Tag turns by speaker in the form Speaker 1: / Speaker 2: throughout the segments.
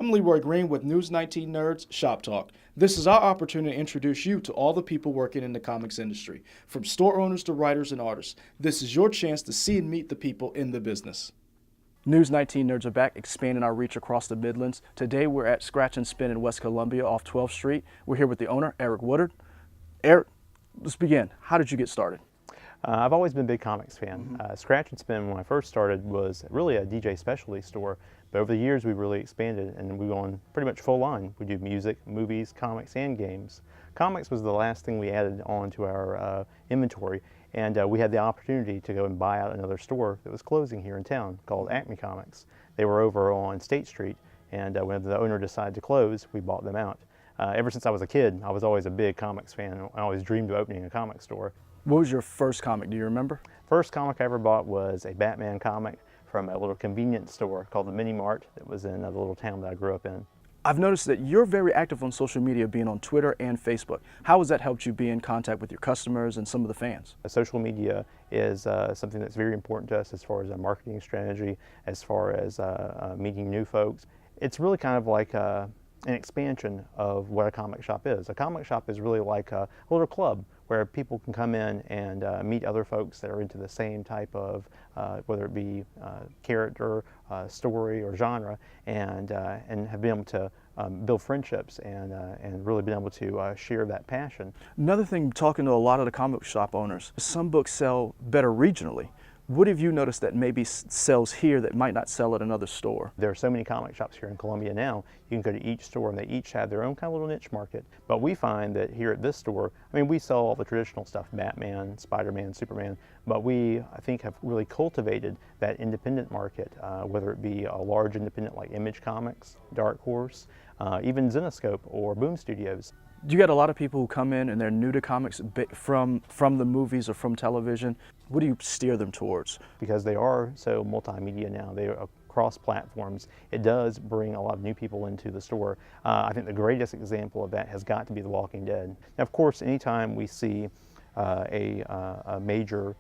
Speaker 1: I'm Leroy Green with News 19 Nerds Shop Talk. This is our opportunity to introduce you to all the people working in the comics industry, from store owners to writers and artists. This is your chance to see and meet the people in the business. News 19 Nerds are back, expanding our reach across the Midlands. Today we're at Scratch and Spin in West Columbia off 12th Street. We're here with the owner, Eric Woodard. Eric, let's begin. How did you get started?
Speaker 2: I've always been a big comics fan. Scratch and Spin, when I first started, was really a DJ specialty store. But over the years, we've really expanded, and we've gone pretty much full line. We do music, movies, comics, and games. Comics was the last thing we added on to our inventory, and we had the opportunity to go and buy out another store that was closing here in town called Acme Comics. They were over on State Street, and when the owner decided to close, we bought them out. Ever since I was a kid, I was always a big comics fan. I always dreamed of opening a comic store.
Speaker 1: What was your first comic? Do you remember?
Speaker 2: First comic I ever bought was a Batman comic from a little convenience store called the Mini Mart that was in the little town that I grew up in.
Speaker 1: I've noticed that you're very active on social media, being on Twitter and Facebook. How has that helped you be in contact with your customers and some of the fans?
Speaker 2: Social media is something that's very important to us as far as a marketing strategy, as far as meeting new folks. It's really kind of like an expansion of what a comic shop is. A comic shop is really like a little club where people can come in and meet other folks that are into the same type of, whether it be character, story, or genre, and have been able to build friendships and really been able to share that passion.
Speaker 1: Another thing, talking to a lot of the comic shop owners, some books sell better regionally. What have you noticed that maybe sells here that might not sell at another store?
Speaker 2: There are so many comic shops here in Columbia now. You can go to each store and they each have their own kind of little niche market. But we find that here at this store, I mean, we sell all the traditional stuff, Batman, Spider-Man, Superman, but we, I think, have really cultivated that independent market, whether it be a large independent like Image Comics, Dark Horse, even Zenescope or Boom Studios.
Speaker 1: You get a lot of people who come in and they're new to comics from the movies or from television. What do you steer them towards?
Speaker 2: Because they are so multimedia now, they are across platforms, it does bring a lot of new people into the store. I think the greatest example of that has got to be The Walking Dead. Now, of course, anytime we see a major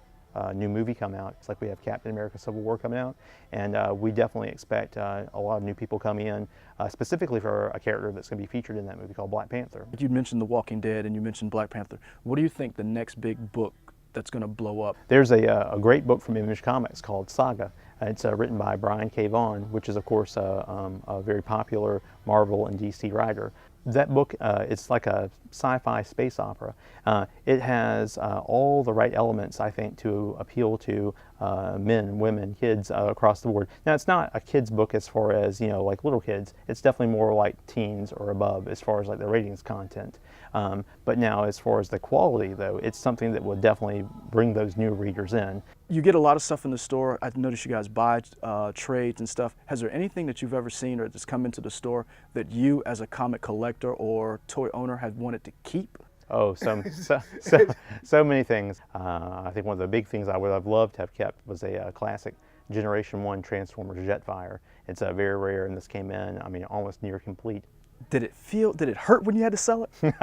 Speaker 2: new movie come out, it's like we have Captain America Civil War coming out, and we definitely expect a lot of new people coming in, specifically for a character that's going to be featured in that movie called Black Panther.
Speaker 1: You mentioned The Walking Dead and you mentioned Black Panther. What do you think the next big book that's going to blow up?
Speaker 2: There's a great book from Image Comics called Saga. It's written by Brian K. Vaughan, which is of course a very popular Marvel and DC writer. That book, it's like a sci-fi space opera. It has all the right elements, I think, to appeal to men, women, kids across the board. Now, it's not a kid's book as far as, you know, like little kids. It's definitely more like teens or above as far as like the ratings content. But now, as far as the quality, though, it's something that will definitely bring those new readers in.
Speaker 1: You get a lot of stuff in the store. I've noticed you guys buy trades and stuff. Has there anything that you've ever seen or that's come into the store that you as a comic collector or toy owner have wanted to keep?
Speaker 2: Oh, so many things. I think one of the big things I would have loved to have kept was a classic Generation 1 Transformers Jetfire. It's very rare, and this came in, I mean, almost near complete.
Speaker 1: Did it hurt when you had to sell it?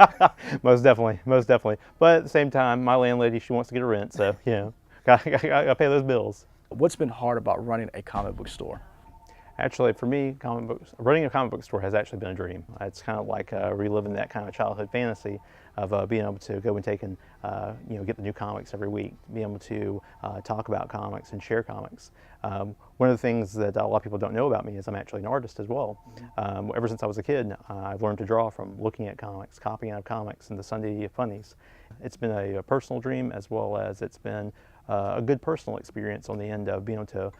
Speaker 2: Most definitely, most definitely. But at the same time, my landlady, she wants to get a rent, so, you know, gotta pay those bills.
Speaker 1: What's been hard about running a comic book store?
Speaker 2: Actually, for me, running a comic book store has actually been a dream. It's kind of like reliving that kind of childhood fantasy of being able to go and take and you know, get the new comics every week, be able to talk about comics and share comics. One of the things that a lot of people don't know about me is I'm actually an artist as well. Ever since I was a kid, I've learned to draw from looking at comics, copying out comics, and the Sunday funnies. It's been a personal dream, as well as it's been a good personal experience on the end of being able to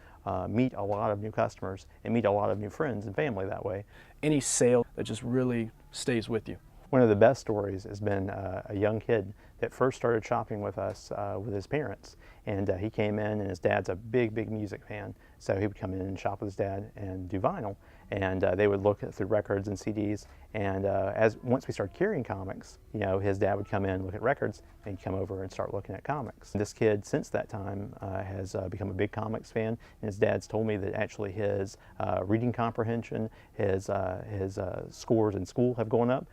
Speaker 2: meet a lot of new customers and meet a lot of new friends and family that way.
Speaker 1: Any sale that just really stays with you?
Speaker 2: One of the best stories has been a young kid that first started shopping with us with his parents. And he came in, and his dad's a big music fan. So he would come in and shop with his dad and do vinyl. And they would look through records and CDs. And once we started carrying comics, you know, his dad would come in, look at records, and he'd come over and start looking at comics. This kid, since that time, has become a big comics fan. And his dad's told me that actually his reading comprehension, his scores in school have gone up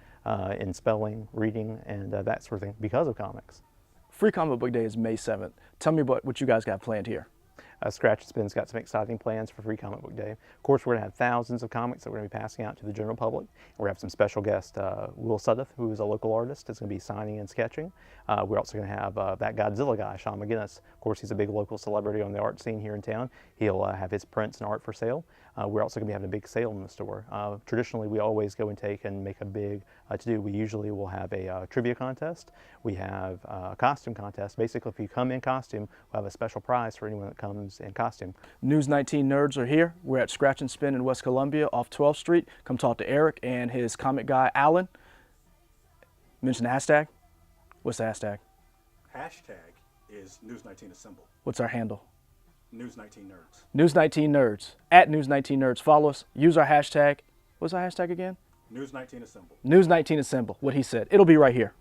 Speaker 2: in spelling, reading, and that sort of thing because of comics.
Speaker 1: Free Comic Book Day is May 7th. Tell me about what you guys got planned here.
Speaker 2: Scratch and Spin's got some exciting plans for Free Comic Book Day. Of course, we're going to have thousands of comics that we're going to be passing out to the general public. We're going to have some special guest, Will Sudduth, who is a local artist, is going to be signing and sketching. We're also going to have that Godzilla guy, Sean McGinnis. Of course, he's a big local celebrity on the art scene here in town. He'll have his prints and art for sale. We're also going to be having a big sale in the store. Traditionally, we always go and take and make a big to-do. We usually will have a trivia contest. We have a costume contest. Basically, if you come in costume, we'll have a special prize for anyone that comes in costume.
Speaker 1: News 19 nerds are here. We're at Scratch and Spin in West Columbia off 12th Street. Come talk to Eric and his comic guy, Alan. Mention the hashtag. What's the hashtag?
Speaker 3: Hashtag is News 19 Assemble.
Speaker 1: What's our handle?
Speaker 3: News 19 Nerds.
Speaker 1: News 19 nerds. At News 19 nerds. Follow us. Use our hashtag. What's our hashtag again?
Speaker 3: News 19 Assemble.
Speaker 1: News 19 Assemble. What he said. It'll be right here.